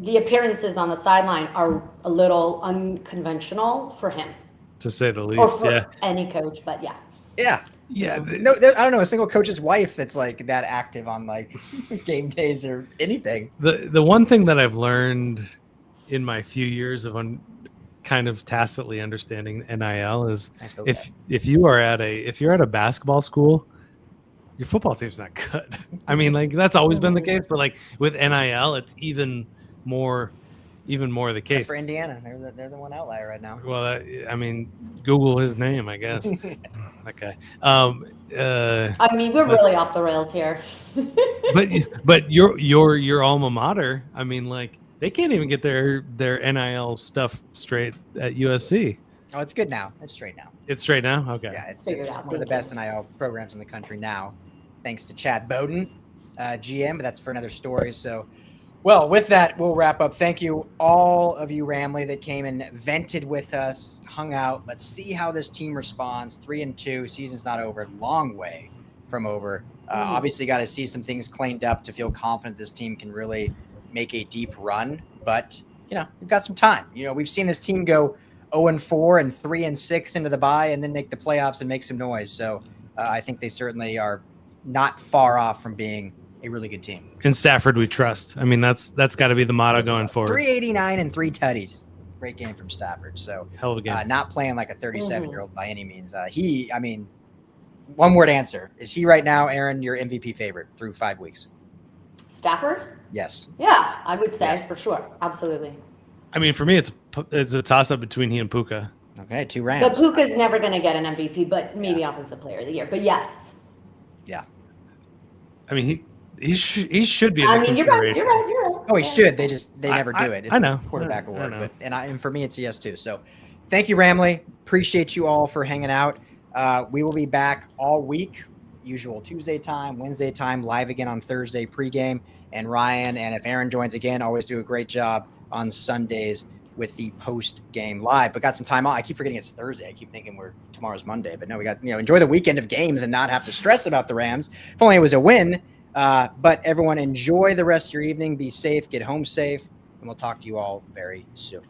The appearances on the sideline are a little unconventional for him. To say the least, or for any coach, but yeah. Yeah. Yeah. No, I don't know a single coach's wife that's like that active on like game days or anything. The one thing that I've learned in my few years of kind of tacitly understanding NIL is if you're at a basketball school, your football team's not good. I mean, like, that's always been the case, but like with NIL, it's even more the case. Except for Indiana, they're the one outlier right now. Well, I mean, Google his name, I guess. Okay. I mean, we're really off the rails here. but your alma mater, I mean, like, they can't even get their NIL stuff straight at USC. Oh, it's good now. It's straight now. It's straight now? Okay. Yeah, it's one of the best NIL programs in the country now, thanks to Chad Bowden, GM, but that's for another story. So, well, with that, we'll wrap up. Thank you, all of you, Ramley, that came and vented with us, hung out. Let's see how this team responds. 3-2, season's not over. Long way from over. Obviously, got to see some things cleaned up to feel confident this team can really make a deep run. But, we've got some time. We've seen this team go 0-4 and 3-6 into the bye and then make the playoffs and make some noise. So I think they certainly are not far off from being a really good team. In Stafford, we trust. I mean, that's got to be the motto going forward. 389 and 3 tutties. Great game from Stafford. So hell of a game. Not playing like a 37-year-old by any means. One word answer. Is he right now, Aaron, your MVP favorite through 5 weeks? Stafford? Yes. Yeah, I would say for sure. Absolutely. I mean, for me, it's a toss-up between he and Puka. Okay, 2 Rams. But Puka's never going to get an MVP, but maybe Offensive Player of the Year. But yes. Yeah. I mean, he should be in the consideration. You're right. Oh, he should. They never do it. It's I know. a quarterback award. And for me, it's a yes, too. So thank you, Ramley. Appreciate you all for hanging out. We will be back all week. Usual Tuesday time, Wednesday time, live again on Thursday pregame. And Ryan, and if Aaron joins again, always do a great job on Sundays with the post-game live. But got some time off. I keep forgetting it's Thursday. I keep thinking tomorrow's Monday. But no, we got, enjoy the weekend of games and not have to stress about the Rams. If only it was a win. But everyone, enjoy the rest of your evening. Be safe. Get home safe. And we'll talk to you all very soon.